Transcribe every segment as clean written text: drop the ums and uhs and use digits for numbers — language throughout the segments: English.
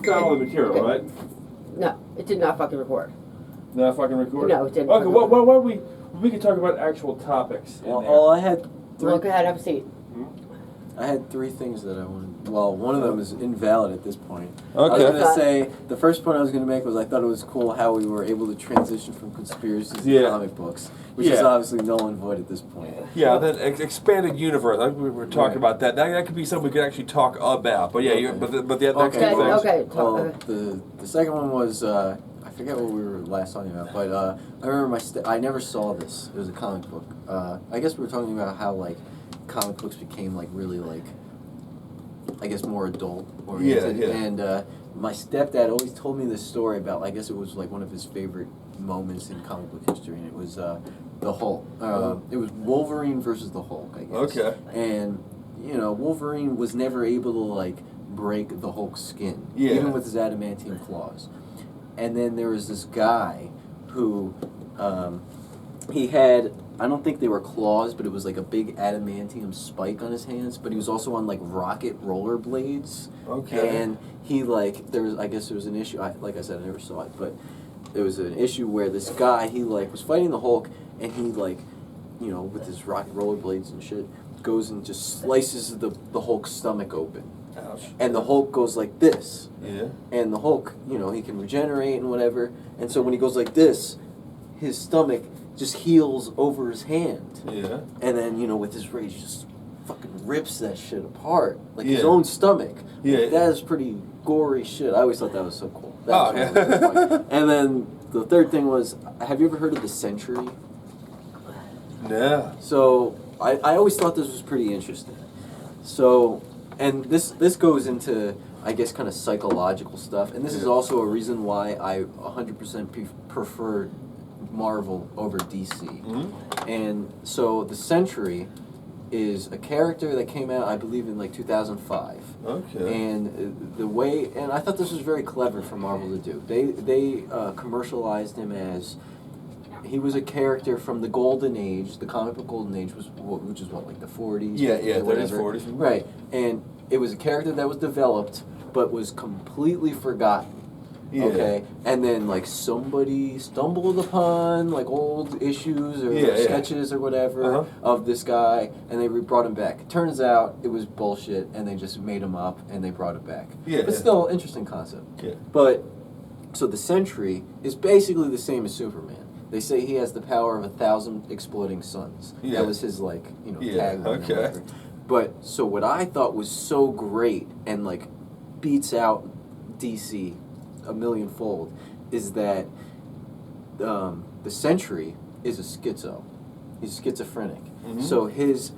You found all the material, right? No, it did not fucking record. Not fucking record? No, it didn't. Okay, what we can talk about actual topics. Well, I had three. Well, go ahead, have a seat. I had three things that I wanted. Well, one of them is invalid at this point. Okay. I was going to say, the first point I was going to make was I thought it was cool how we were able to transition from conspiracies to comic books, which is obviously null and void at this point. Yeah, then expanded universe. I think we were talking about that. That could be something we could actually talk about. But yeah, but the other Okay. Well, the second one was I forget what we were last talking about, but I remember I never saw this. It was a comic book. I guess we were talking about how like comic books became like really like I guess more adult oriented. Yeah. And my stepdad always told me this story about I guess it was like one of his favorite moments in comic book history, and it was the Hulk. It was Wolverine versus the Hulk, I guess. Okay. And you know, Wolverine was never able to like break the Hulk's skin, even with his adamantium claws. And then there was this guy who he had, I don't think they were claws, but it was like a big adamantium spike on his hands, but he was also on like rocket rollerblades. Okay. And he like, I guess there was an issue, like I said, I never saw it, but there was an issue where this guy, he like was fighting the Hulk, and he like, you know, with his rocket rollerblades and shit, goes and just slices the Hulk's stomach open. Ouch. And the Hulk goes like this. Yeah. And the Hulk, you know, he can regenerate and whatever. And so when he goes like this, his stomach just heals over his hand. Yeah. And then, you know, with his rage, just fucking rips that shit apart. Like his own stomach. Yeah. Like, that is pretty gory shit. I always thought that was so cool. That Oh, was yeah. really funny. And then the third thing was, have you ever heard of the Century? Yeah. So I always thought this was pretty interesting. So, and this goes into, I guess, kind of psychological stuff. And this is also a reason why I 100% prefer Marvel over DC. Mm-hmm. And so the Century is a character that came out, I believe, in like 2005. Okay. And the way, and I thought this was very clever for Marvel to do. They commercialized him as, he was a character from the Golden Age, the comic book Golden Age, which is what, like the 40s? Yeah, 30s, 40s. Right. And it was a character that was developed, but was completely forgotten. Yeah. Okay, and then like somebody stumbled upon like old issues or sketches or whatever of this guy, and they brought him back. Turns out it was bullshit, and they just made him up and they brought it back. Yeah, but still, interesting concept. Yeah. But so the Sentry is basically the same as Superman. They say he has the power of 1,000 exploding suns. Yeah. That was his like tagline. Okay. Or whatever. But so what I thought was so great and like beats out DC a millionfold is that the Sentry is a schizo. He's schizophrenic. Mm-hmm. So his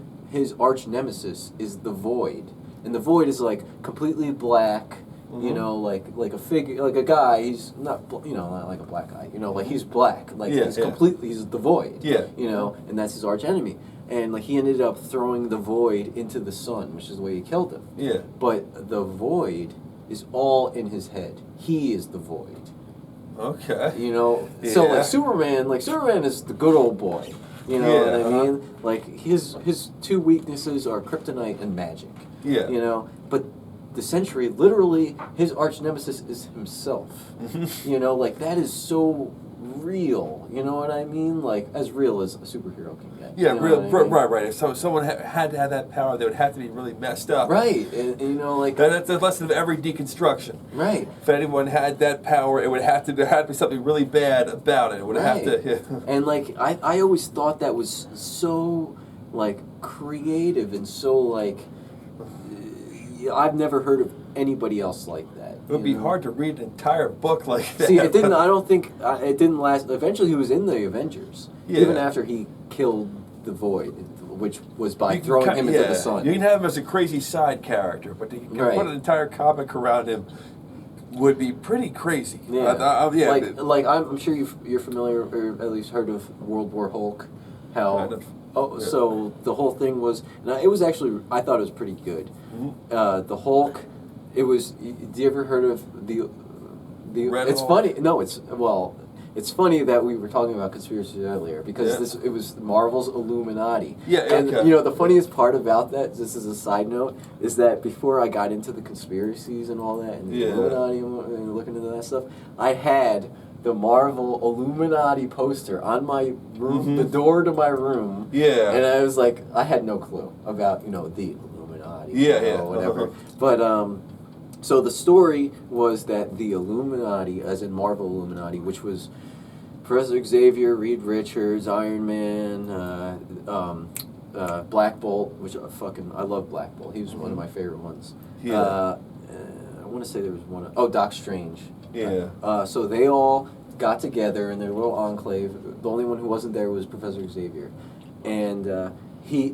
arch nemesis is the Void, and the Void is like completely black. You know, like a figure, like a guy. He's not, not like a black guy. You know, like he's black. Like he's completely, he's the Void. Yeah. You know, and that's his arch enemy. And like he ended up throwing the Void into the sun, which is the way he killed him. Yeah. But the Void is all in his head. He is the Void. Okay. You know, so like Superman is the good old boy. You know what I mean? Like his two weaknesses are kryptonite and magic. Yeah. You know, but the Sentry, literally, his arch nemesis is himself. You know, like that is so real. You know what I mean? Like as real as a superhero can get. Yeah, you know real, right. If someone had to have that power, they would have to be really messed up. Right, and you know, like that's the lesson of every deconstruction. Right. If anyone had that power, it would have to there had to be something really bad about it. It would have to. Yeah. And like I always thought that was so like creative and so like I've never heard of anybody else like that. It would be hard to read an entire book like that. See, it didn't. I don't think it didn't last. Eventually, he was in the Avengers, even after he killed the Void, which was by throwing him into the sun. You can have him as a crazy side character, but to put an entire comic around him would be pretty crazy. Yeah, like I'm sure you're familiar, or at least heard of World War Hulk. How? Kind of. Oh, so the whole thing was. It was actually. I thought it was pretty good. Mm-hmm. The Hulk. It was. Do you ever heard of the? Red It's Hulk? funny. No, it's It's funny that we were talking about conspiracies earlier because it was Marvel's Illuminati. Yeah, and okay. you know the funniest part about that, just as a side note, is that before I got into the conspiracies and all that, and the Illuminati and looking into that stuff, I had the Marvel Illuminati poster on my room, the door to my room. Yeah. And I was like, I had no clue about the Illuminati. Whatever. But so the story was that the Illuminati, as in Marvel Illuminati, which was Professor Xavier, Reed Richards, Iron Man, Black Bolt, which I love Black Bolt. He was one of my favorite ones. Yeah. I want to say there was one. Doc Strange. Yeah. So they all got together in their little enclave. The only one who wasn't there was Professor Xavier, and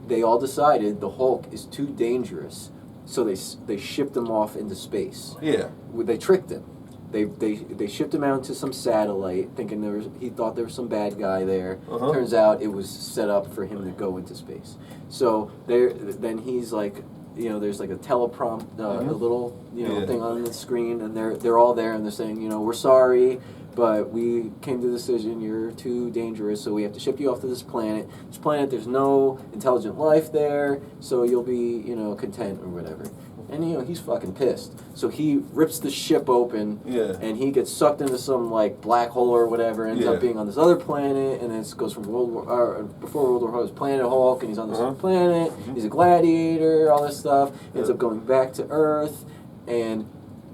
they all decided the Hulk is too dangerous. So they shipped him off into space. Yeah. They tricked him. They shipped him out to some satellite, thinking he thought there was some bad guy there. Turns out it was set up for him to go into space. So then he's like, there's like a teleprompt, a little thing on the screen, and they're all there, and they're saying, we're sorry, but we came to the decision you're too dangerous, so we have to ship you off to this planet. This planet, there's no intelligent life there, so you'll be, content or whatever. And, he's fucking pissed. So he rips the ship open, and he gets sucked into some, black hole or whatever, ends up being on this other planet, and it goes from before World War Hulk, it's Planet Hulk, and he's on this other planet, he's a gladiator, all this stuff, ends up going back to Earth, and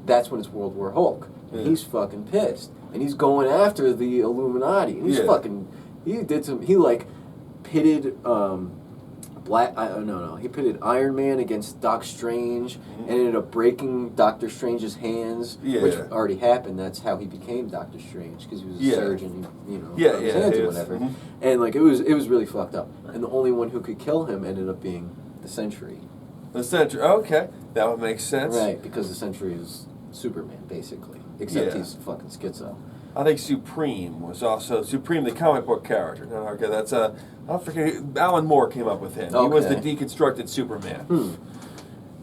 that's when it's World War Hulk. And he's fucking pissed. And he's going after the Illuminati. And he's he pitted, he pitted Iron Man against Doc Strange, and ended up breaking Doctor Strange's hands, which already happened. That's how he became Doctor Strange, because he was a surgeon, broke his hands or whatever. And it was really fucked up. And the only one who could kill him ended up being the Sentry. The Sentry, okay, that would make sense. Right, because the Sentry is Superman, basically, except he's fucking schizo. I think Supreme was also the comic book character. No, okay, that's I forget. Alan Moore came up with him. Okay. He was the deconstructed Superman.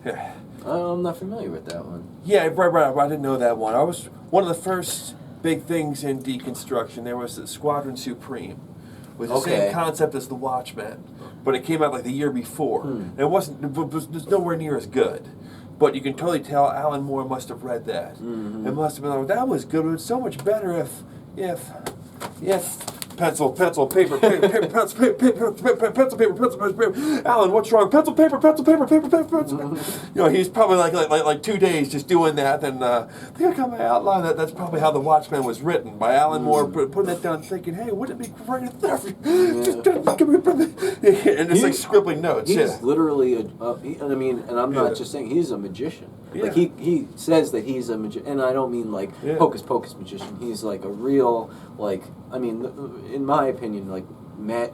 Yeah. I'm not familiar with that one. Yeah, right. I didn't know that one. I was one of the first big things in deconstruction. There was the Squadron Supreme, with the same concept as the Watchmen, but it came out the year before. It was nowhere near as good. But you can totally tell Alan Moore must have read that. It must have been like, that was good. It was so much better if pencil, paper, pencil, paper. Alan, what's wrong? Pencil, paper, pencil. He's probably like 2 days just doing that. And I think I got my outline. That's probably how The Watchmen was written, by Alan Moore, putting it down, thinking, hey, wouldn't it be great if and just scribbling notes. He's literally and I'm not just saying, he's a magician. Like he says that he's a magician, and I don't mean hocus pocus magician. He's a real in my opinion,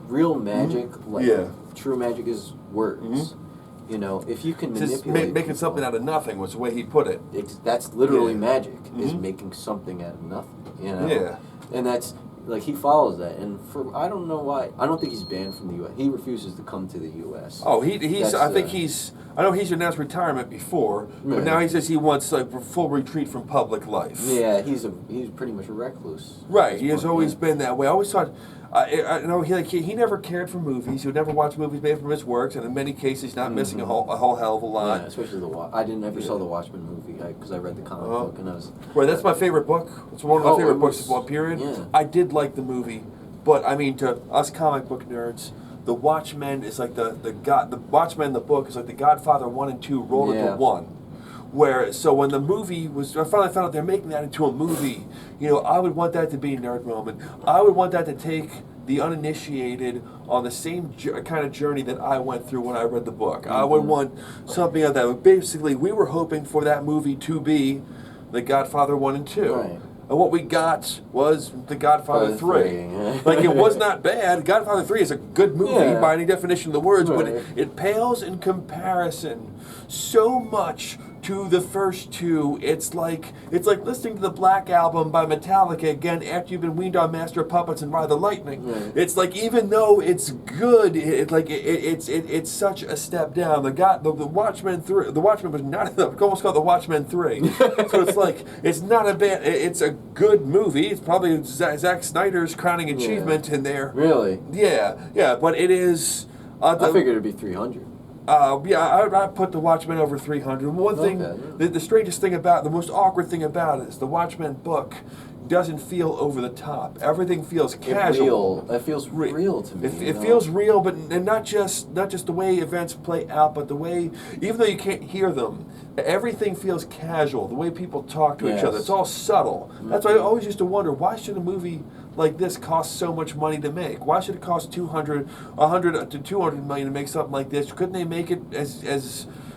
real magic, true magic is words. If you can manipulate making something out of nothing was the way he put it. That's literally magic, is making something out of nothing. And that's he follows that, and I don't know why. I don't think he's banned from the U.S. He refuses to come to the U.S. Oh, I know he's announced retirement before, but now he says he wants a full retreat from public life. Yeah, he's pretty much a recluse. Right, he has always been that way. I always thought, I know he never cared for movies. He would never watch movies made from his works, and in many cases, not missing a whole hell of a lot. Yeah, especially I never saw the Watchmen movie because I read the comic book, and I was right. That's my favorite book. It's one of my favorite books of one period. Yeah. I did like the movie, but to us comic book nerds, The Watchmen is the Watchmen, the book, is like The Godfather 1 and 2 rolled into one. So when the movie was, I finally found out they're making that into a movie. I would want that to be Nerd Moment. I would want that to take the uninitiated on the same kind of journey that I went through when I read the book. I would want something like that. Basically, we were hoping for that movie to be The Godfather 1 and 2. Right. And what we got was The Godfather 3. It was not bad. Godfather 3 is a good movie by any definition of the words, but it pales in comparison so much to the first two. It's like listening to the Black Album by Metallica again after you've been weaned on Master of Puppets and Ride the Lightning. Right. It's like, even though it's good, it's such a step down. The Watchmen 3, the Watchmen was not, almost called the Watchmen 3. So it's like, it's not a bad, it's a good movie. It's probably Zack Snyder's crowning achievement in there. Really? Yeah, but it is. I figured it'd be 300. I put the Watchmen over 300. One thing, the strangest thing about, the most awkward thing about it is the Watchmen book doesn't feel over the top. Everything feels casual. It feels real to me. It feels real, but and not just the way events play out, but the way, even though you can't hear them, everything feels casual. The way people talk to each other, it's all subtle. That's why I always used to wonder, why should a movie like this cost so much money to make? Why should it cost 100 to 200 million to make something like this? Couldn't they make it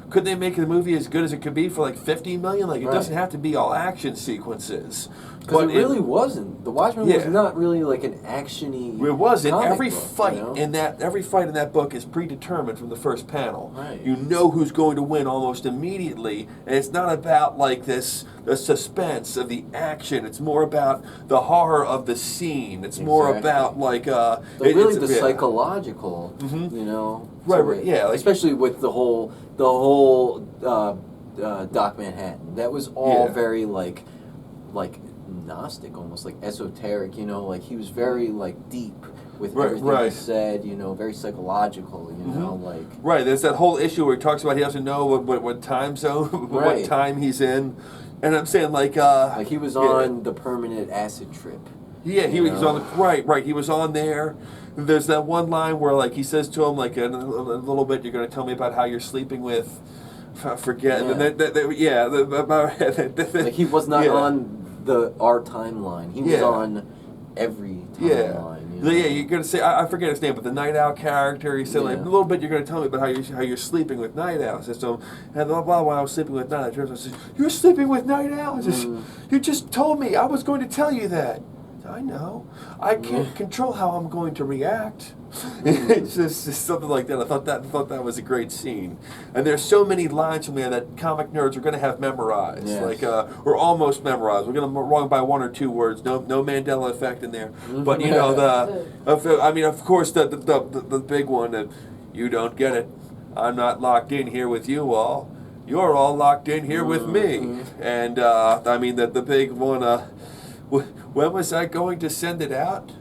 couldn't they make the movie as good as it could be for like 50 million? Like, it doesn't have to be all action sequences. Because it really wasn't. The Watchmen was not really like an action-y. It wasn't. Every book, fight in that book is predetermined from the first panel. Right. You know who's going to win almost immediately, and it's not about like the suspense of the action. It's more about the horror of the scene. It's more about like the psychological. You know. Right. Yeah. Like, especially with the whole Doc Manhattan. That was all very like Gnostic, almost like esoteric, you know, like he was very like deep with everything he said, you know, very psychological, you know, like. Right, there's that whole issue where he talks about he doesn't know what time zone, what time he's in, and I'm saying like he was on the permanent acid trip. Yeah, he was on the he was on there. There's that one line where like he says to him like in a little bit, you're going to tell me about how you're sleeping with. I forget. Yeah. Like he was not on our timeline. He was on every timeline. You know? Yeah, you're gonna say I forget his name, but the Night Owl character. He said like a little bit. You're gonna tell me about how you're sleeping with night owls. And so and blah blah. While I was sleeping with night owls, I said, "You're sleeping with night owls. You just told me I was going to tell you that." I know. I can't control how I'm going to react. It's just something like that. I thought that was a great scene. And there's so many lines from there that comic nerds are going to have memorized, or almost memorized. We're going to wrong by one or two words. No Mandela effect in there. But you know of course the big one that you don't get it. I'm not locked in here with you all. You're all locked in here with me. And the big one. When was I going to send it out?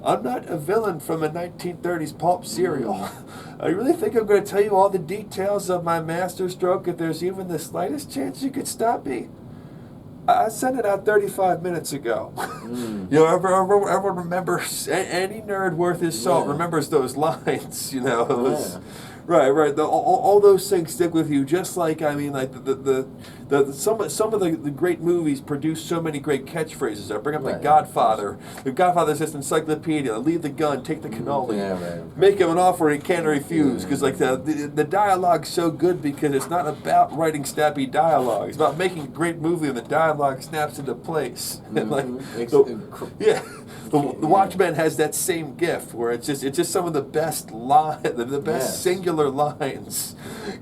I'm not a villain from a 1930s pulp serial. I really think I'm going to tell you all the details of my master stroke if there's even the slightest chance you could stop me. I sent it out 35 minutes ago. You know, everyone remembers, any nerd worth his salt remembers those lines, you know. It was, right. All those things stick with you, just like, some of the great movies produce so many great catchphrases. I bring up The Godfather. The Godfather's this encyclopedia. Leave the gun, take the cannoli. Make him an offer he can't refuse. Because like the dialogue's so good because it's not about writing snappy dialogue. It's about making a great movie and the dialogue snaps into place. And the Watchmen has that same gift where it's just some of the best the best singular lines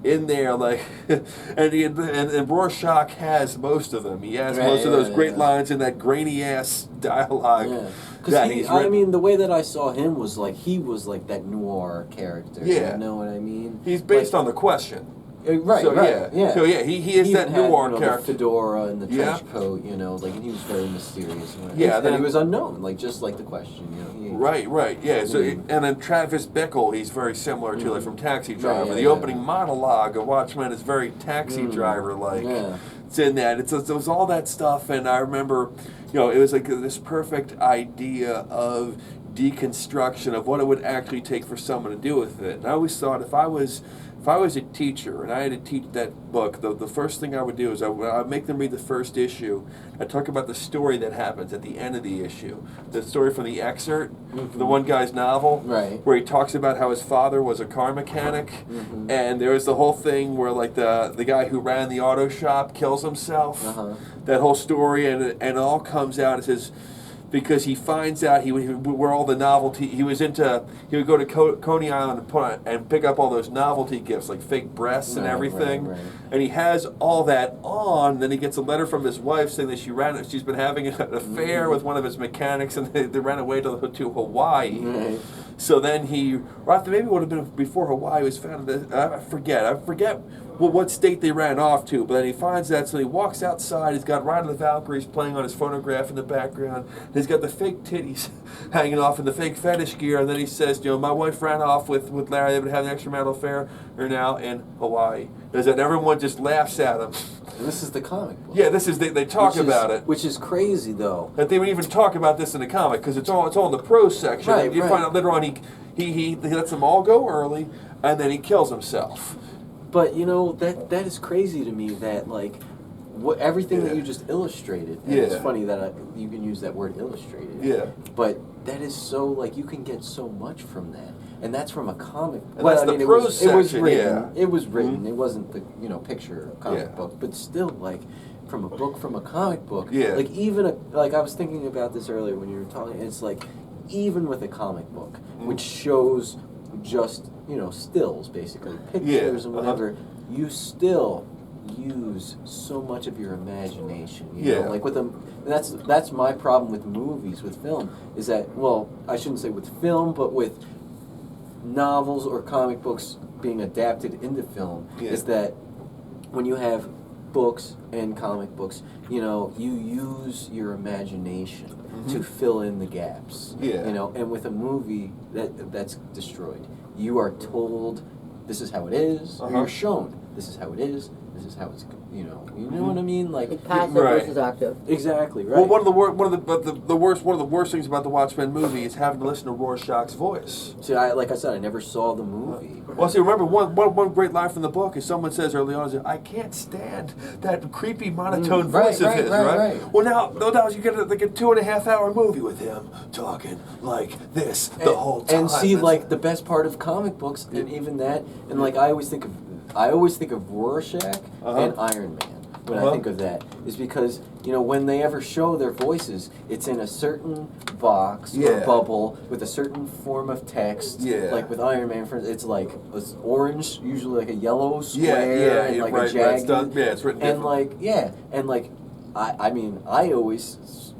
in there, like, and Rorschach has most of them. He has most of those great lines in that grainy ass dialogue. Because the way that I saw him was like he was like that noir character. Yeah, you know what I mean? He's based on The Question. Right. So he is that noir character. The fedora and the trench coat, you know, like, and he was very mysterious. And he was unknown, like just like The Question, you know. Right. Yeah. So and then Travis Bickle, he's very similar to like from Taxi Driver. The opening monologue of Watchmen is very Taxi Driver like. Yeah. It's in that. It was all that stuff, and I remember, you know, it was like this perfect idea of deconstruction of what it would actually take for someone to do with it. And I always thought if I was a teacher and I had to teach that book, the first thing I would do is I would make them read the first issue. I'd talk about the story that happens at the end of the issue. The story from the excerpt, the one guy's novel, where he talks about how his father was a car mechanic, and there was the whole thing where like the guy who ran the auto shop kills himself. That whole story, and it all comes out as his because he finds out where all the novelty he would go to Coney Island and pick up all those novelty gifts like fake breasts and everything, and he has all that on. Then he gets a letter from his wife saying that she's been having an affair with one of his mechanics, and they ran away to Hawaii. Right. So then maybe it would have been before Hawaii was founded. I forget what state they ran off to, but then he finds that, so he walks outside. He's got Ride of the Valkyries playing on his phonograph in the background. He's got the fake titties hanging off in the fake fetish gear, and then he says, my wife ran off with Larry. They've been having an extramarital affair. They're now in Hawaii. And everyone just laughs at him. And this is the comic book. Yeah, they talk about it. Which is crazy, though. That they would even talk about this in the comic, because it's all in the prose section. Right, and you find out later on he lets them all go early, and then he kills himself. But that is crazy to me. That everything that you just illustrated. And it's funny that you can use that word illustrated. Yeah. But that is so you can get so much from that, and that's from a comic. And that's the prose section. It was written. Yeah. It was written. Mm-hmm. It wasn't the picture comic book, but still from a book from a comic book. Yeah. Even I was thinking about this earlier when you were talking. It's even with a comic book, which shows just stills, basically pictures and whatever, you still use so much of your imagination. You know? With them, that's my problem with movies, with film, is that I shouldn't say with film, but with novels or comic books being adapted into film, is that when you have books and comic books, you use your imagination to fill in the gaps. And with a movie that's destroyed. You are told this is how it is, or you're shown this is how it is, this is how it's you know what I mean, passive versus active. Exactly, right. Well, one of the worst things about the Watchmen movie is having to listen to Rorschach's voice. See, like I said, I never saw the movie. Well, see, remember one great line from the book is someone says early on, "I can't stand that creepy monotone voice of his." Right. Well, now you get a 2.5 hour movie with him talking like this the whole time. And see, the best part of comic books, and even that, and I always think of Rorschach and Iron Man when I think of that, is because when they ever show their voices, it's in a certain box or bubble with a certain form of text. Like with Iron Man, it's it's orange, usually a yellow square, and a jagged. It's written different. I always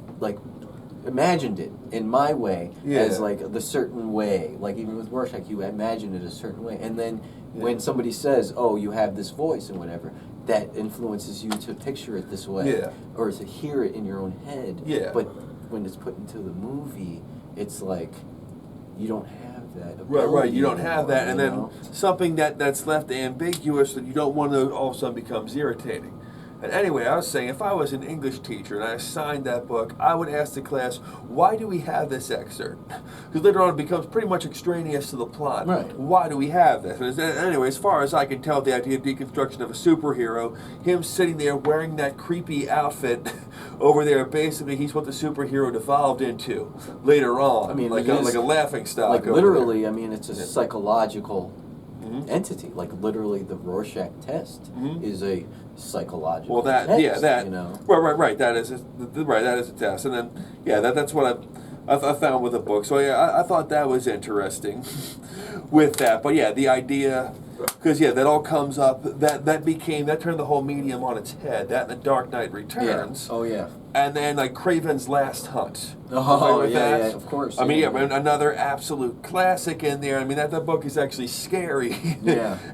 imagined it in my way as the certain way. Even with Rorschach, you imagine it a certain way, and then when somebody says, "Oh, you have this voice" and whatever, that influences you to picture it this way, or to hear it in your own head. But when it's put into the movie, it's you don't have that ability. Right. You don't have that, and then something that's left ambiguous that you don't want to all of a sudden becomes irritating. And anyway, I was saying, if I was an English teacher and I assigned that book, I would ask the class, why do we have this excerpt? Because later on it becomes pretty much extraneous to the plot. Right. Why do we have this? And anyway, as far as I can tell, the idea of deconstruction of a superhero, him sitting there wearing that creepy outfit over there, basically he's what the superhero devolved into later on. Like a laughing stock. Literally, it's a psychological entity. Literally, the Rorschach test is a psychological test. Right. That is a test, and then that's what I found with the book. So I thought that was interesting with that. But the idea, because that all comes up. That turned the whole medium on its head. That and The Dark Knight Returns. And then Craven's Last Hunt. Of course. Another absolute classic in there. That book is actually scary.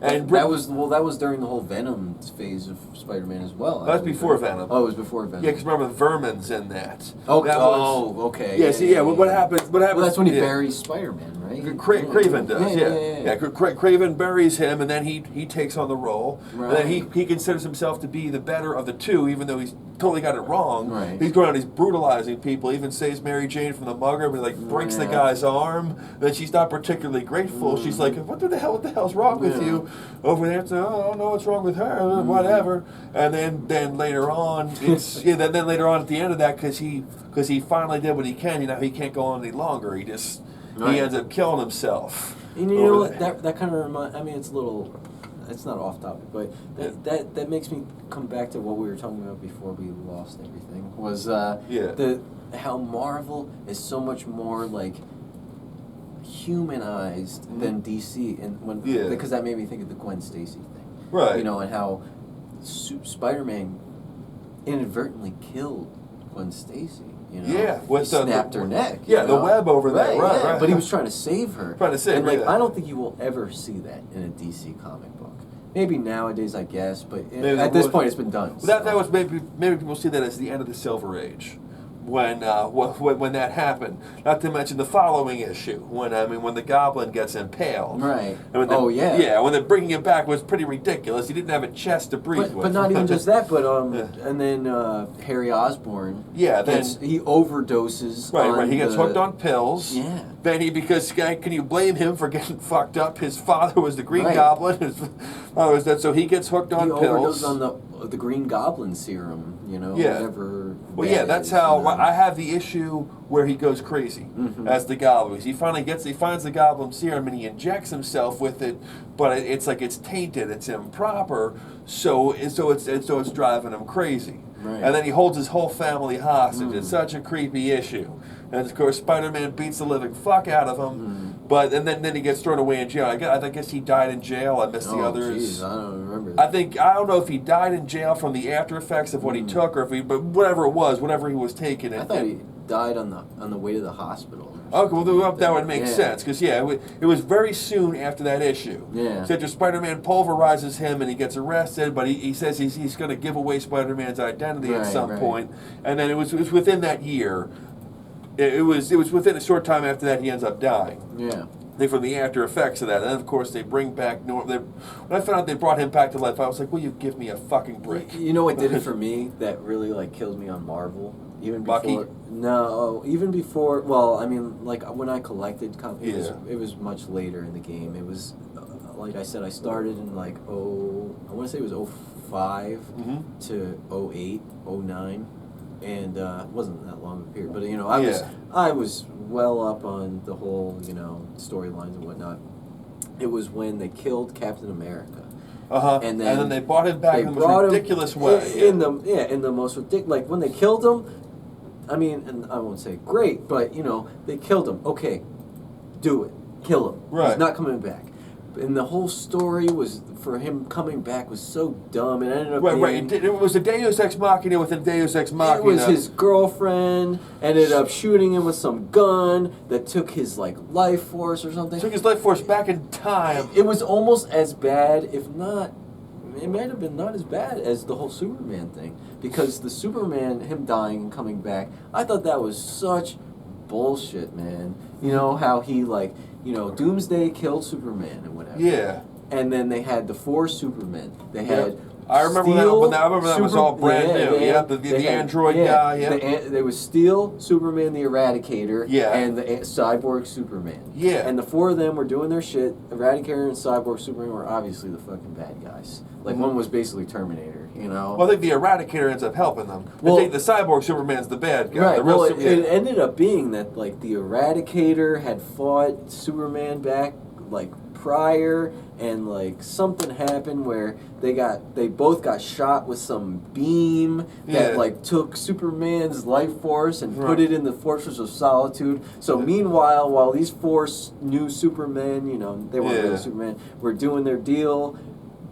And that was during the whole Venom phase of Spider-Man as well. That was before Venom. Oh, it was before Venom. Yeah, because remember, Vermin's in that. Okay. What happens? Well, that's when he buries Spider-Man, right? Craven does. Craven buries him, and then he takes on the role. Right. And then he considers himself to be the better of the two, even though he's totally got it wrong. Right. He's going out, he's brutalizing people, even saves Mary Jane from the mugger, but breaks the guy's arm. Then she's not particularly grateful. She's like, what the hell's wrong with you? Over there, I don't know what's wrong with her, whatever. And then later on, it's then later on at the end of that, because he finally did what he can, he can't go on any longer. He just he ends up killing himself. And that kind of reminds, it's a little it's not off topic, but that makes me come back to what we were talking about before we lost everything. Was how Marvel is so much more like humanized than DC, and because that made me think of the Gwen Stacy thing, right? You know, and how Spider-Man inadvertently killed Gwen Stacy. You know, with he snapped her neck. Yeah, the web over there, right. But he was trying to save her. And like, I don't think you will ever see that in a DC comic book. Maybe nowadays, I guess, but at this point, it's been done. Well, that was maybe people see that as the end of the Silver Age. When that happened, not to mention the following issue when the Goblin gets impaled, right? When they're bringing him back was pretty ridiculous. He didn't have a chest to breathe with. But not even just that. But and then Harry Osborn, he overdoses. Right. He gets hooked on pills. Yeah. Then can you blame him for getting fucked up? His father was the Green Goblin. His father was dead, so he gets hooked on pills. He overdosed on the Green Goblin serum. You know, whatever. Well, that's how I have the issue where he goes crazy as the Goblin. He finds the Goblin serum and he injects himself with it, but it's like it's tainted, it's improper, so it's driving him crazy. Right. And then he holds his whole family hostage. It's such a creepy issue. And of course, Spider-Man beats the living fuck out of him. But and then he gets thrown away in jail. I guess he died in jail. I missed the others. Geez, I don't remember that. I don't know if he died in jail from the after effects of what he took, or but whatever he was taking. I thought he died on the way to the hospital. Okay, well that would make sense because it was very soon after that issue. Yeah. So after Spider-Man pulverizes him and he gets arrested, but he says he's going to give away Spider-Man's identity at some point, and then it was within that year. It was within a short time after that he ends up dying. Yeah. From the after effects of that, and then of course they bring back when I found out they brought him back to life, I was like, "Will you give me a fucking break?" You know what did it for me that really like killed me on Marvel? Even before, Bucky? No, even before. Well, I mean, like when I collected comics, it was much later in the game. It was like I said, I started in like I want to say it was 05 to 08, 09. And it wasn't that long of a period, but you know, I was well up on the whole, you know, storylines and whatnot. It was when they killed Captain America. And then they brought him back in the most ridiculous way. In the most ridiculous. Like when they killed him, I mean, and I won't say great, but you know, they killed him. Okay, do it, kill him. Right. He's not coming back. And the whole story was for him coming back was so dumb. It ended up being, It was a Deus Ex Machina within Deus Ex Machina. It was his girlfriend ended up shooting him with some gun that took his like life force or something. Took his life force back in time. It was almost as bad, if not. It might have been not as bad as the whole Superman thing, because the Superman, him dying and coming back, I thought that was such bullshit, man. You know how he like. You know, Doomsday killed Superman and whatever. Yeah. And then they had the 4 Supermen. They had. I remember that was all brand new. The android guy. Yeah. There was Steel, Superman the Eradicator, and the Cyborg Superman. Yeah. And the 4 of them were doing their shit. Eradicator and Cyborg Superman were obviously the fucking bad guys. Like one was basically Terminator, you know. Well, I think the Eradicator ends up helping them. Well, I think the Cyborg Superman's the bad guy. Right. The real it ended up being that like the Eradicator had fought Superman back like prior, and like something happened where they both got shot with some beam that like took Superman's life force and put it in the Fortress of Solitude. So meanwhile, while these 4 new Supermen, you know, they weren't really Superman, were doing their deal,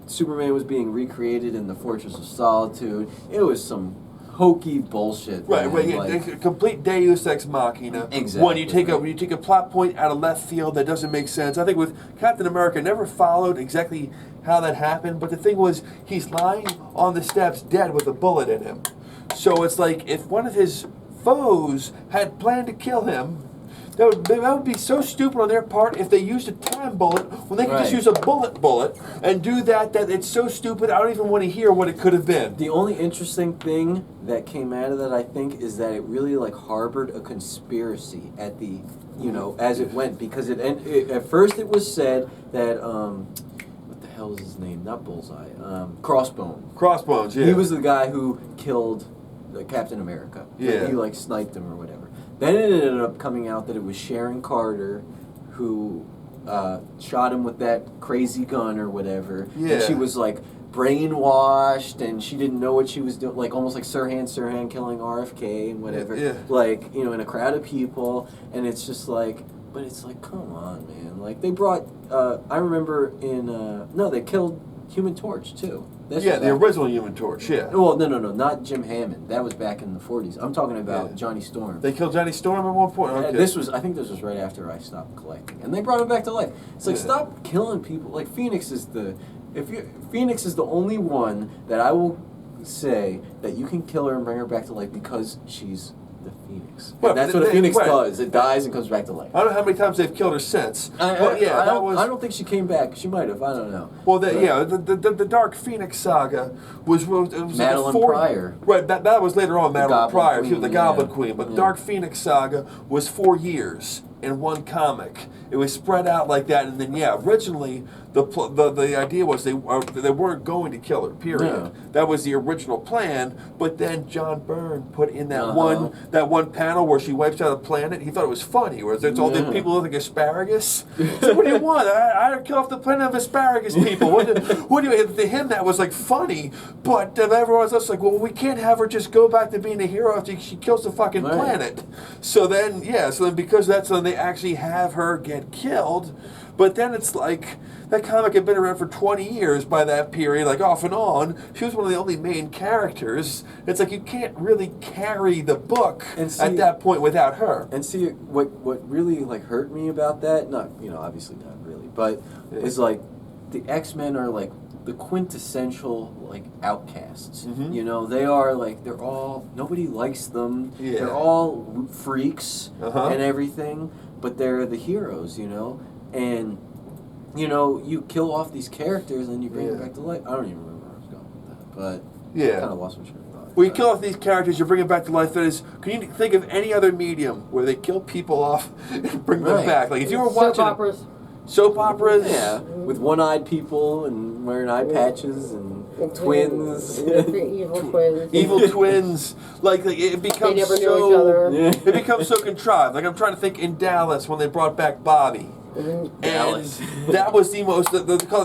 Superman was being recreated in the Fortress of Solitude. It was some hokey bullshit. Right, complete Deus Ex Machina. Exactly. When you take a plot point out of left field that doesn't make sense. I think with Captain America, never followed exactly how that happened, but the thing was, he's lying on the steps dead with a bullet in him. So it's like if one of his foes had planned to kill him, that would be so stupid on their part if they used a time bullet when they could just use a bullet and do that it's so stupid I don't even want to hear what it could have been. The only interesting thing that came out of that, I think, is that it really like harbored a conspiracy at the, you know, as it went, because at first it was said that what the hell is his name? Not Bullseye. Crossbones, yeah. He was the guy who killed Captain America. Yeah. He like sniped him or whatever. Then it ended up coming out that it was Sharon Carter who shot him with that crazy gun or whatever. Yeah. And she was like brainwashed, and she didn't know what she was doing, like almost like Sirhan killing RFK and whatever. Yeah. Like, you know, in a crowd of people, and it's just like, but it's like, come on, man. Like, they brought, I remember in, no, they killed Human Torch, too. Yeah, the original Human Torch, yeah. Well, no, not Jim Hammond. That was back in the 40s. I'm talking about Johnny Storm. They killed Johnny Storm at one point? Okay. I think this was right after I stopped collecting. And they brought him back to life. It's like, stop killing people. Like, Phoenix is the only one that I will say that you can kill her and bring her back to life because she's the Phoenix. Well, that's what a Phoenix does. It dies and comes back to life. I don't know how many times they've killed her since. I don't think she came back. She might have. I don't know. Well, the Dark Phoenix saga was Madeline like Pryor. Right, that was later on. Madeline Pryor. She was the Goblin Queen. But the Dark Phoenix saga was 4 years in one comic. It was spread out like that, and then originally the idea was they weren't going to kill her. Period. No. That was the original plan. But then John Byrne put in that one panel where she wipes out a planet. He thought it was funny. Where there's all the people look like asparagus. So what do you want? I kill off the planet of asparagus people. What do you? To him that was like funny, but everyone else like, well, we can't have her just go back to being a hero after she kills the fucking planet. So then because that's when they actually have her get killed. But then it's like, that comic had been around for 20 years by that period, like off and on. She was one of the only main characters. It's like you can't really carry the book at that point without her. And see, what really like hurt me about that, not, obviously not really, but is like the X-Men are like the quintessential like outcasts. Mm-hmm. They are like, they're all, nobody likes them. Yeah. They're all freaks and everything, but they're the heroes, and you kill off these characters and you bring them back to life. I don't even remember where I was going with that, but I kind of lost my train of thought. Well, you kill off these characters, you bring them back to life. That is, can you think of any other medium where they kill people off and bring them back? Like if you were watching soap operas, with one-eyed people and wearing eye patches and twins, evil twins. Like it becomes they never knew each other. It becomes so contrived. Like I'm trying to think in Dallas when they brought back Bobby. Dallas. And that was the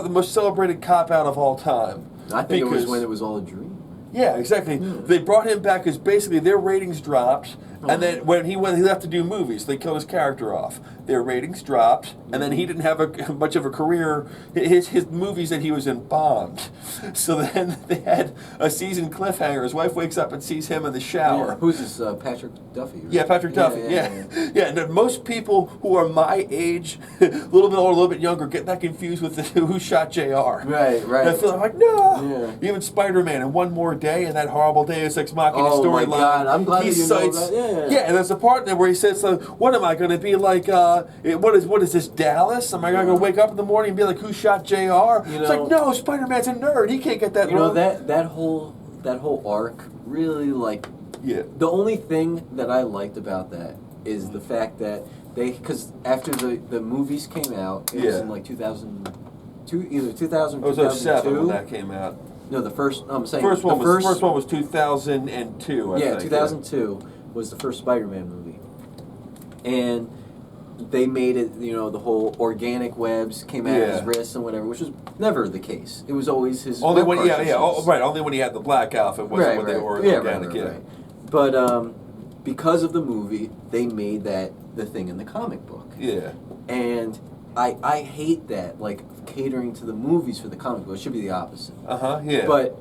most celebrated cop out of all time. I think it was when it was all a dream. Yeah, exactly. They brought him back because basically their ratings dropped, and then when he left to do movies, they killed his character off. Their ratings dropped, and then he didn't have much of a career. His movies that he was in bombed. So then they had a season cliffhanger. His wife wakes up and sees him in the shower. Yeah. Who's this? Patrick Duffy? Right? Yeah, Patrick Duffy. Yeah. And most people who are my age, a little bit older, a little bit younger, get that confused with Who Shot JR. Right. And I feel like, no. Yeah. Even Spider-Man in One More Day and that horrible Deus Ex Machina storyline. Oh my God! I'm glad you know that. Yeah, and there's a part there where he says, "What am I going to be like? What is this, Dallas? Am I going to wake up in the morning and be like, who shot JR?" It's like, no, Spider-Man's a nerd. He can't get that wrong. That whole arc really, like, the only thing that I liked about that is the fact that because after the movies came out, it was in like 2002, either 2000 or 2002. It was 2007 when that came out. No, the first, I'm saying first one was 2002, I think. 2002 was the first Spider-Man movie. And they made it, the whole organic webs came out of his wrists and whatever, which was never the case. It was always his only when only when he had the black outfit wasn't when they were organic. Right. But because of the movie, they made that the thing in the comic book. Yeah. And I hate that, like, catering to the movies for the comic book. It should be the opposite. Yeah. But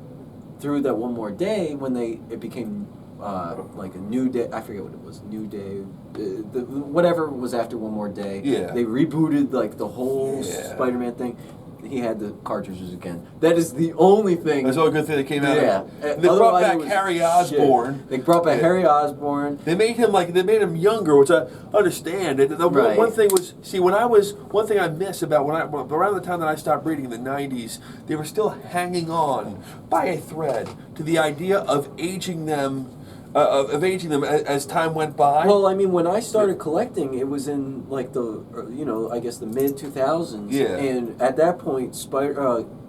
through that One More Day, when it became like a New Day, I forget what it was, New Day, whatever was after One More Day. Yeah. They rebooted like the whole Spider-Man thing. He had the cartridges again. That is the only thing. That's the only good thing that came out. Yeah. They brought back Harry Osborn. They brought back Harry Osborn. They made him younger, which I understand. One thing was, one thing I miss about around the time that I stopped reading in the 90s, they were still hanging on by a thread to the idea of aging them. As time went by. Well, I mean, when I started collecting, it was in like I guess the mid 2000s. Yeah. And at that point,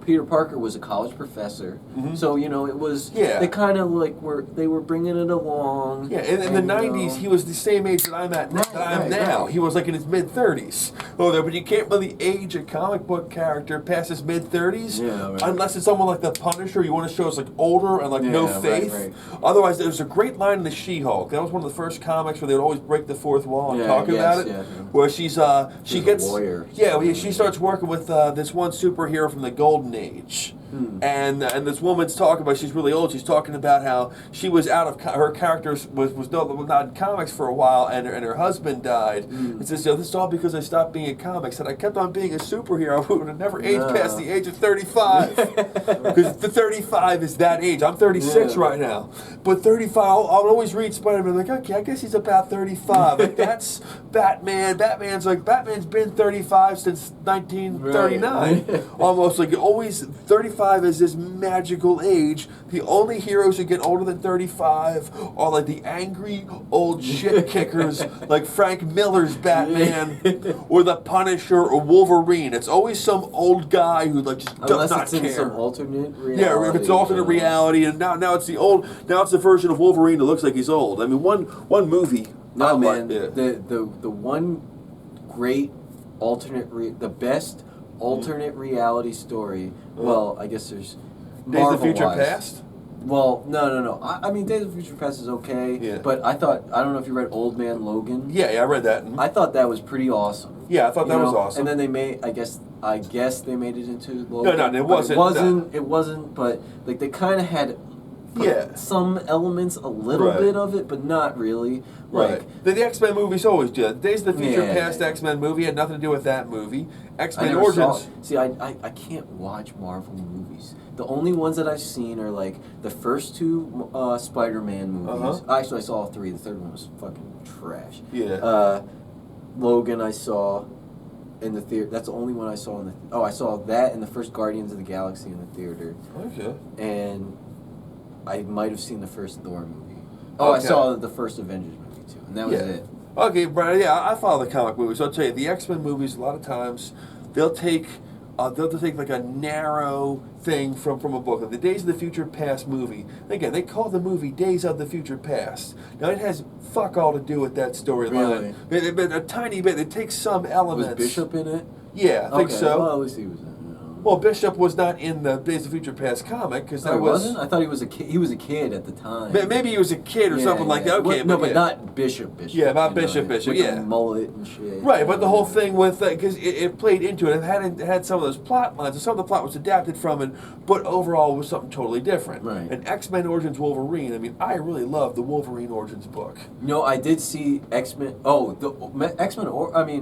Peter Parker was a college professor, so you know it was. Yeah. They kind of like they were bringing it along. Yeah, in the '90s, he was the same age that I'm at that I'm now. He was like in his mid-30s. Oh, but you can't really age a comic book character past his mid-30s, unless it's someone like the Punisher. You want to show us like older and like no faith. Right. Otherwise, there was a great line in the She-Hulk. That was one of the first comics where they would always break the fourth wall and talk about it. Where she gets a lawyer. Yeah, she starts working with this one superhero from the Golden Age. And this woman's talking about, she's really old, she's talking about how she was out of, her character was not in comics for a while, and her husband died. And says, this is all because I stopped being in comics, and I kept on being a superhero who would have never aged past the age of 35. Because the 35 is that age. I'm 36 right now. But 35, I'll always read Spider-Man, like, okay, I guess he's about 35. Like, that's Batman. Batman's been 35 since 1939. Right. Almost like always 35 is this magical age. The only heroes who get older than 35 are like the angry old shit kickers like Frank Miller's Batman or the Punisher or Wolverine. It's always some old guy who like just does not care. Unless it's in some alternate reality. Yeah, if it's alternate reality, and now it's the version of Wolverine that looks like he's old. I mean, one movie. No, man, the one great the best alternate reality story. Well, I guess there's Days of the Future Past. Well, no. I mean, Days of the Future Past is okay, but I don't know if you read Old Man Logan. Yeah, I read that. I thought that was pretty awesome. Yeah, I thought that was awesome. And then they made, I guess they made it into Logan. No, it wasn't. It wasn't, but like they kind of had some elements, a little bit of it, but not really. Like, the X-Men movies always do. Days of the Future Past X-Men movie had nothing to do with that movie. X-Men Origins. See, I can't watch Marvel movies. The only ones that I've seen are like the first two Spider-Man movies. Actually, I saw all three. The third one was fucking trash. Yeah. Logan I saw in the theater. That's the only one I saw in the. I saw that and the first Guardians of the Galaxy in the theater. Okay. And I might have seen the first Thor movie. I saw the first Avengers movie too, and that was it. Okay, Brian. Yeah, I follow the comic movies. I'll tell you, the X-Men movies. A lot of times, they'll take like a narrow thing from a book. Like the Days of the Future Past movie. Again, they call the movie Days of the Future Past. Now it has fuck all to do with that storyline. Really? A tiny bit. It takes some elements. Was Bishop in it? Yeah, I think so. Well, at least he was in it. Well, Bishop was not in the Days of Future Past comic because he wasn't. I thought he was a kid. He was a kid at the time. Maybe he was a kid or something like that. Okay, but not Bishop. Yeah, not Bishop. With the mullet and shit. Right, but the whole thing with because it played into it. It had some of those plot lines, and some of the plot was adapted from it, but overall it was something totally different. Right. And X-Men Origins Wolverine. I mean, I really love the Wolverine Origins book. No, I did see X-Men. Oh, the X-Men.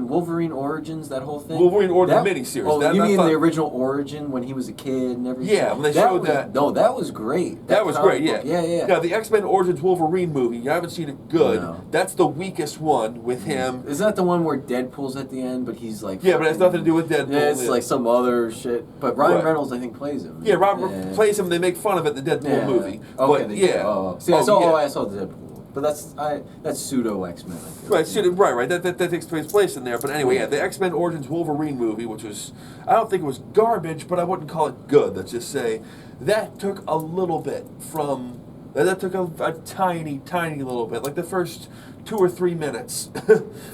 Wolverine Origins. That whole thing. Wolverine Origins miniseries. Oh, you mean the original Origin when he was a kid and everything? Yeah, when they showed that. No, that was great. That was great, yeah. Yeah. Now, the X-Men Origins Wolverine movie, you haven't seen it good. No. That's the weakest one with him. Isn't that the one where Deadpool's at the end, but he's like... Yeah, but it has nothing to do with Deadpool. Yeah, it's like some other shit. But Ryan Reynolds, I think, plays him. Yeah, Robert plays him, and they make fun of it in the Deadpool movie. Okay, I saw the Deadpool. But that's pseudo X-Men. Right. That takes place in there. But anyway, the X-Men Origins Wolverine movie, which was, I don't think it was garbage, but I wouldn't call it good. Let's just say that took a little bit from. That took a tiny little bit, like the first 2 or 3 minutes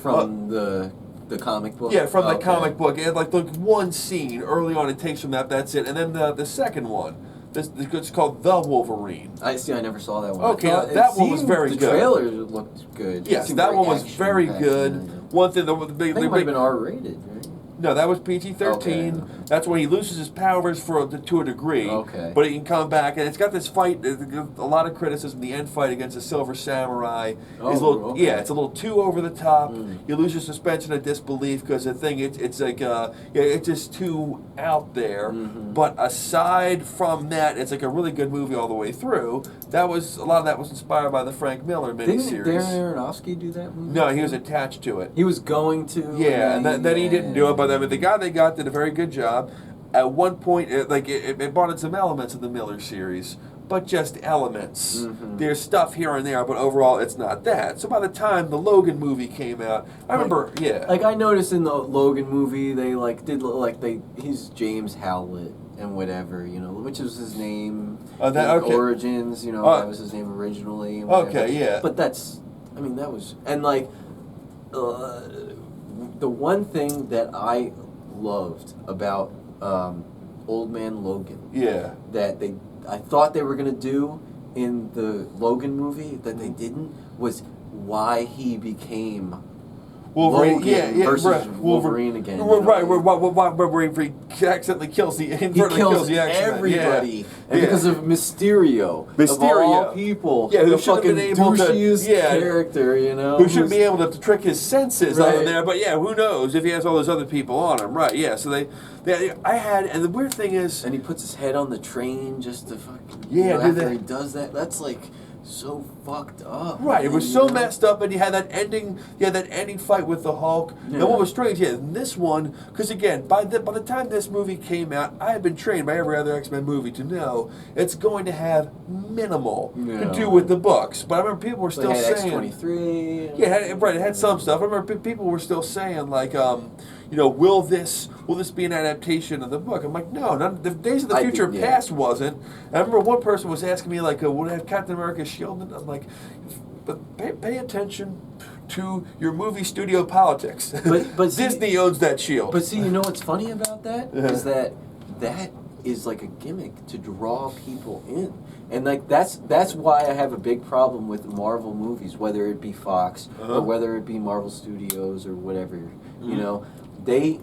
from the comic book. Yeah, from the comic book. It had like one scene early on. It takes from that. That's it. And then the second one. It's called The Wolverine. I never saw that one. Okay, that one was very good. The trailer looked good. Yes, that one was very good. One thing, the big, I think it might have been R-rated, right? No, that was PG-13. Okay. That's when he loses his powers to a degree. Okay. But he can come back, and it's got this fight. A lot of criticism. The end fight against the Silver Samurai Yeah, it's a little too over the top. You lose your suspension of disbelief because the thing it's like it's just too out there. But aside from that, it's like a really good movie all the way through. A lot of that was inspired by the Frank Miller miniseries. Didn't Darren Aronofsky do that movie? No, he was attached to it. He was going to. Yeah, and then he didn't do it. But I mean, the guy they got did a very good job. At one point, it brought in some elements of the Miller series, but just elements. There's stuff here and there, but overall, it's not that. So by the time the Logan movie came out, I noticed in the Logan movie, he's James Howlett. and whatever, you know, which was his name. Okay. Origins, you know, that was his name originally. And okay, yeah. But that's, I mean, that was, and like, the one thing that I loved about Old Man Logan, that I thought they were gonna do in the Logan movie that they didn't, was why he became Wolverine, Logan versus Wolverine again. Right, where he accidentally kills the everybody, and because of Mysterio, of all people, who the should have fucking been able douchiest character, you know, who shouldn't be able to trick his senses out of there. But yeah, who knows if he has all those other people on him, right? Yeah, so and the weird thing is, and he puts his head on the train just to fucking after he does that. That's like so fucked up. Right, it was so messed up, and you had that ending fight with the Hulk. Yeah. And what was strange, in this one, because again, by the time this movie came out, I had been trained by every other X-Men movie to know it's going to have minimal to do with the books. But I remember people were still saying X-23. Yeah, it had some stuff. I remember people were still saying like, you know, will this be an adaptation of the book? I'm like, no, the Days of the Future Past wasn't. And I remember one person was asking me like, would it have Captain America's shield? And I'm like, but pay attention to your movie studio politics. But Disney owns that shield. But see, you know what's funny about that is that is like a gimmick to draw people in. And like that's why I have a big problem with Marvel movies, whether it be Fox or whether it be Marvel Studios or whatever. You know, they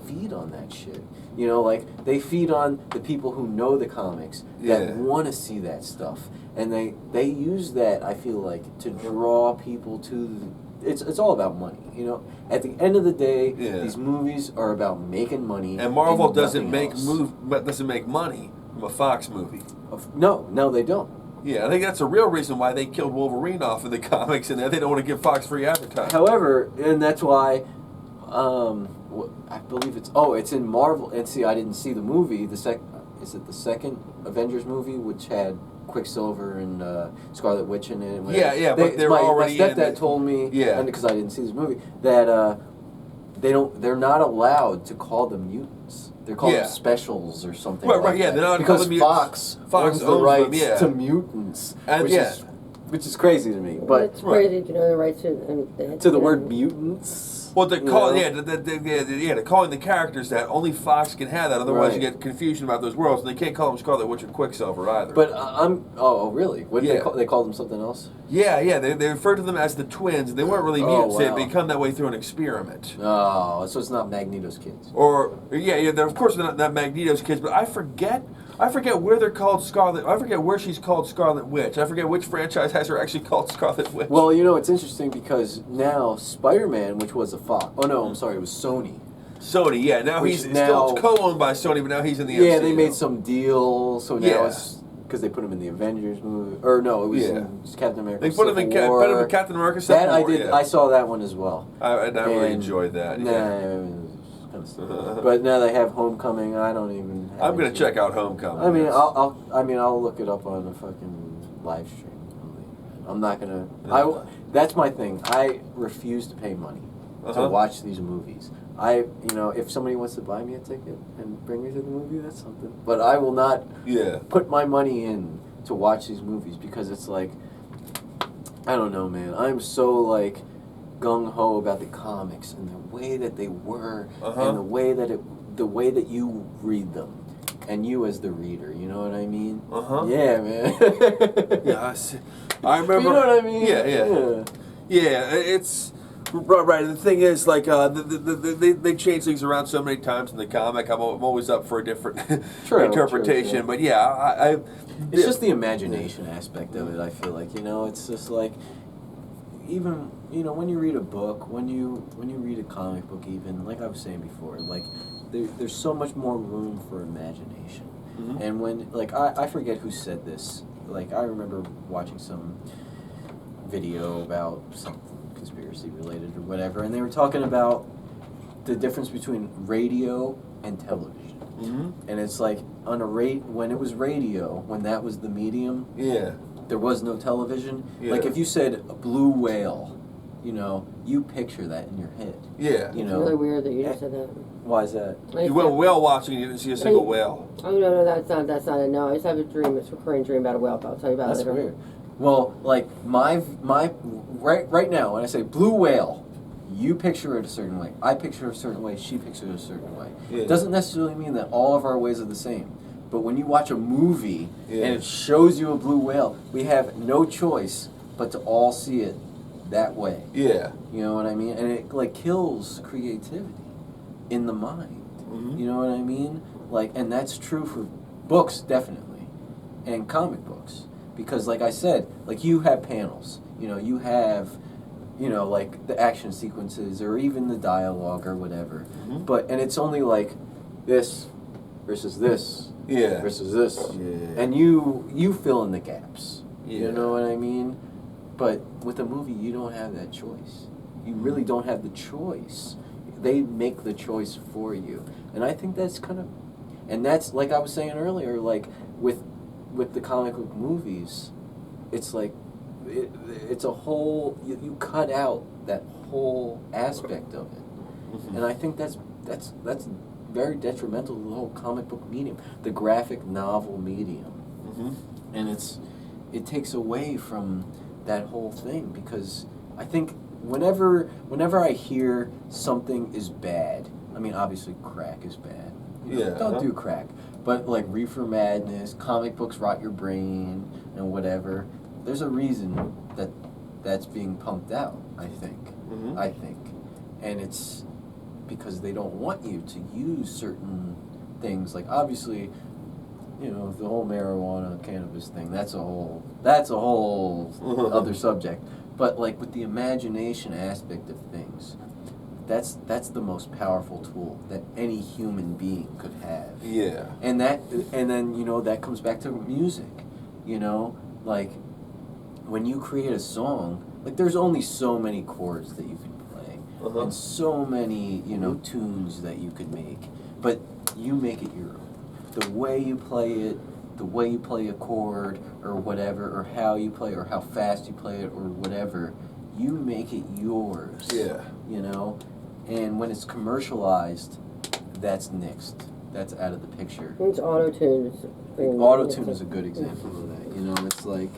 feed on that shit. You know, like they feed on the people who know the comics that want to see that stuff, and they use that, I feel like, to draw people to. It's all about money, you know. At the end of the day, these movies are about making money. And Marvel doesn't make money from a Fox movie. No, they don't. Yeah, I think that's a real reason why they killed Wolverine off in the comics, and they don't want to give Fox free advertising. However, and that's why, I believe it's in Marvel. And see, I didn't see the movie. Is it the second Avengers movie, which had Quicksilver and Scarlet Witch in it? But they're already. My stepdad told me, and because I didn't see this movie, that they're not allowed to call them mutants. They're called specials or something. Right, they're not because Fox owns the rights to mutants, and which is crazy to me. But it's crazy to know the rights to the word mutants. Well, they're calling the characters that. Only Fox can have that. Otherwise, you get confusion about those worlds, and they can't call them Scarlet Witch or Quicksilver either. But oh, really? What did they called them something else? Yeah. They referred to them as the twins. They weren't really mutants. Wow. They become that way through an experiment. Oh, so it's not Magneto's kids. Of course they're not Magneto's kids. But I forget where they're called Scarlet. I forget where she's called Scarlet Witch. I forget which franchise has her actually called Scarlet Witch. Well, you know, it's interesting because now Spider-Man, which was a Fox. Oh no, I'm sorry, it was Sony. Sony, yeah. Now he's still co-owned by Sony, but now he's in the MCU. Yeah, they made some deal, so now it's because they put him in the Avengers movie. Or no, it was in Captain America. They put him in Captain America Civil War. That I did. I saw that one as well. I really enjoyed that. But now they have Homecoming. I don't even. I'm gonna check out Homecoming. I mean, I'll look it up on a fucking live stream. I'm not gonna. That's my thing. I refuse to pay money to watch these movies. If somebody wants to buy me a ticket and bring me to the movie, that's something. But I will not put my money in to watch these movies because it's like, I don't know, man. I'm so like gung-ho about the comics and the way that they were and the way that you read them and you as the reader, you know what I mean? Yeah, man. I remember. You know what I mean? Yeah, it's right. The thing is, like, they change things around so many times in the comic. I'm always up for a different interpretation. But it's just the imagination aspect of it. I feel like, you know, it's just like, even, you know, when you read a book, when you read a comic book, even like I was saying before, like there's so much more room for imagination. And when, like, I forget who said this. Like, I remember watching some video about something conspiracy related or whatever, and they were talking about the difference between radio and television. And it's like when it was radio, when that was the medium, there was no television. Like if you said a blue whale, you know, you picture that in your head. Yeah. You It's know. really weird that you just said that. Why is that? You went whale watching, you didn't see a single whale. Oh no, that's not it. No, I just have a dream. It's a recurring dream about a whale. I'll tell you about it That's later. weird. Well, like my right now when I say blue whale, you picture it a certain way. I picture it a certain way. She pictures it a certain way. Yeah. It doesn't necessarily mean that all of our ways are the same. But when you watch a movie Yeah. and it shows you a blue whale, we have no choice but to all see it that way. Yeah. You know what I mean? And it like kills creativity in the mind. Mm-hmm. You know what I mean? Like, and that's true for books definitely, and comic books, because like I said, like you have panels. You know, you have, you know, like the action sequences or even the dialogue or whatever. Mm-hmm. But and it's only like this versus this. Yeah. Versus this. Yeah. And you fill in the gaps. Yeah. You know what I mean? But with a movie, you don't have that choice. You really don't have the choice. They make the choice for you. And I think that's kind of, and that's like I was saying earlier, like with the comic book movies, it's like, it's a whole, you cut out that whole aspect of it. Mm-hmm. And I think that's very detrimental to the whole comic book medium, the graphic novel medium. Mm-hmm. And it takes away from that whole thing, because I think whenever I hear something is bad, I mean obviously crack is bad. You know, Yeah. don't do crack. But like reefer madness, comic books rot your brain and whatever, there's a reason that's being pumped out, I think. Mm-hmm. I think. And it's because they don't want you to use certain things. Like obviously, you know, the whole marijuana, cannabis thing, that's a whole other subject. But like with the imagination aspect of things, that's the most powerful tool that any human being could have. Yeah. And then, you know, that comes back to music. You know, like when you create a song, like there's only so many chords that you can play. Uh-huh. And so many, you know, tunes that you could make. But you make it your own. The way you play it, the way you play a chord or whatever, or how you play or how fast you play it or whatever, you make it yours. Yeah. You know? And when it's commercialized, that's nixed. That's out of the picture. It's auto-tune. Auto-tune is a good example of that. You know, it's like,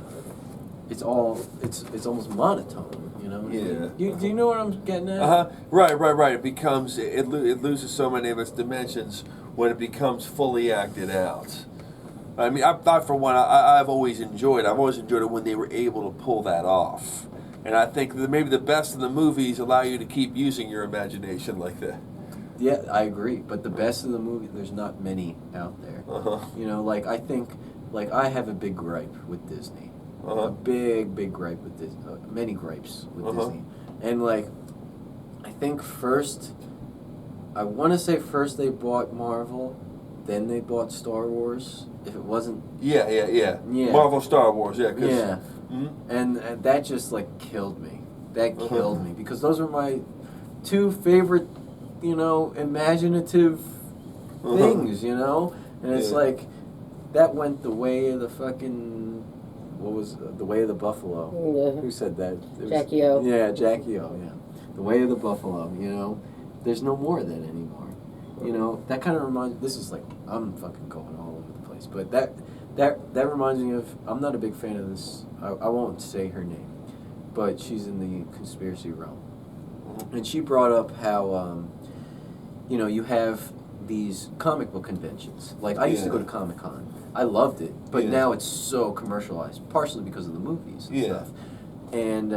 it's almost monotone, you know? Yeah. Do you know what I'm getting at? Uh-huh. Right. It becomes, it loses so many of its dimensions when it becomes fully acted out. I mean, I for one, I've always enjoyed it when they were able to pull that off. And I think that maybe the best of the movies allow you to keep using your imagination like that. Yeah, I agree. But the best of the movie, there's not many out there. Uh-huh. You know, like I think, like I have a big gripe with Disney. Uh-huh. A big gripe with Disney. Many gripes with Uh-huh. Disney. And like, I think I want to say first they bought Marvel, then they bought Star Wars. If it wasn't. Yeah. Yeah. Marvel, Star Wars, yeah. Yeah. Mm-hmm. And that just like killed me. That killed me because those are my two favorite, you know, imaginative things, you know? And it's like, that went the way of the fucking, what was the way of the buffalo? Yeah. Who said that? Jackie O. Yeah, Jackie O, yeah. The way of the buffalo, you know? There's no more of that anymore. You know, that kind of reminds, this is like, I'm fucking going all over the place, but that reminds me of, I'm not a big fan of this, I won't say her name, but she's in the conspiracy realm. And she brought up how, you know, you have these comic book conventions. Like, I used to go to Comic-Con. I loved it, but now it's so commercialized, partially because of the movies and stuff. And,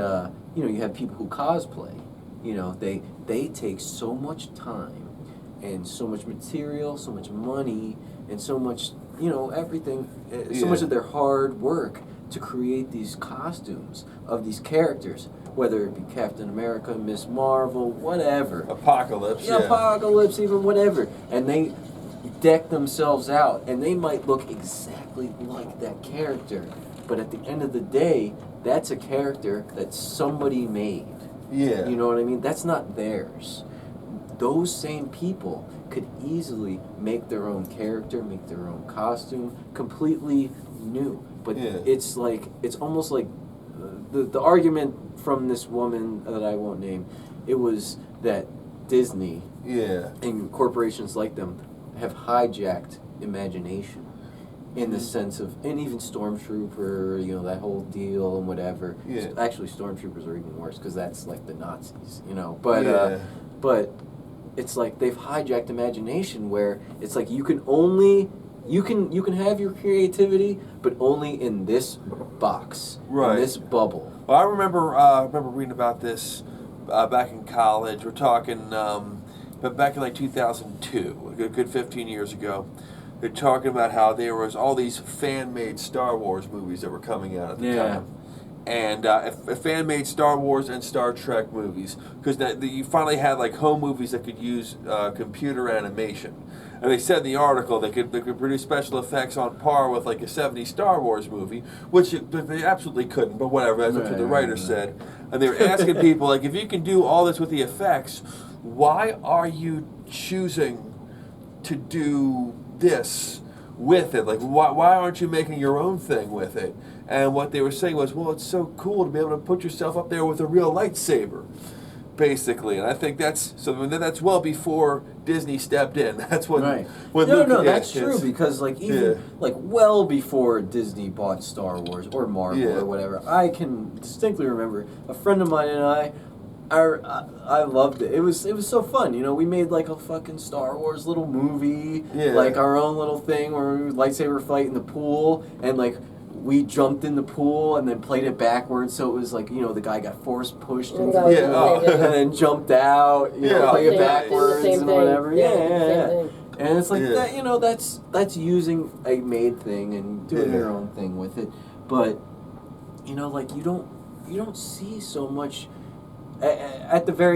you know, you have people who cosplay. You know, they take so much time and so much material, so much money, and so much, you know, everything, so much of their hard work to create these costumes of these characters, whether it be Captain America, Miss Marvel, whatever. Apocalypse, Apocalypse, even whatever. And they deck themselves out, and they might look exactly like that character, but at the end of the day, that's a character that somebody made. Yeah. You know what I mean? That's not theirs. Those same people could easily make their own character, make their own costume, completely new. But it's like, it's almost like the argument from this woman that I won't name, it was that Disney and corporations like them have hijacked imagination in the sense of, and even Stormtrooper, you know, that whole deal and whatever. Yeah. Actually, Stormtroopers are even worse because that's like the Nazis, you know. But it's like they've hijacked imagination where it's like you can only you can have your creativity, but only in this box, in this bubble. Well, I remember reading about this back in college. We're talking, but back in like 2002, a good 15 years ago. They're talking about how there was all these fan-made Star Wars movies that were coming out at the time. And fan-made Star Wars and Star Trek movies, because you finally had like home movies that could use computer animation. And they said in the article they could produce special effects on par with like a 70s Star Wars movie, which they absolutely couldn't, but whatever, that's what the writer said. And they were asking people, like, if you can do all this with the effects, why are you choosing to do this with it? Like, why aren't you making your own thing with it? And what they were saying was, well, it's so cool to be able to put yourself up there with a real lightsaber, basically. And I think that's well before Disney stepped in. That's when that's true, because like even like well before Disney bought Star Wars or Marvel or whatever, I can distinctly remember a friend of mine and I loved it. It was so fun, you know. We made like a fucking Star Wars little movie, like our own little thing where we would lightsaber fight in the pool, and like we jumped in the pool and then played it backwards, so it was like, you know, the guy got force pushed and then jumped out, you know, play it backwards and whatever. And it's like that, you know, that's using a made thing and doing your own thing with it. But you know, like you don't see so much at the very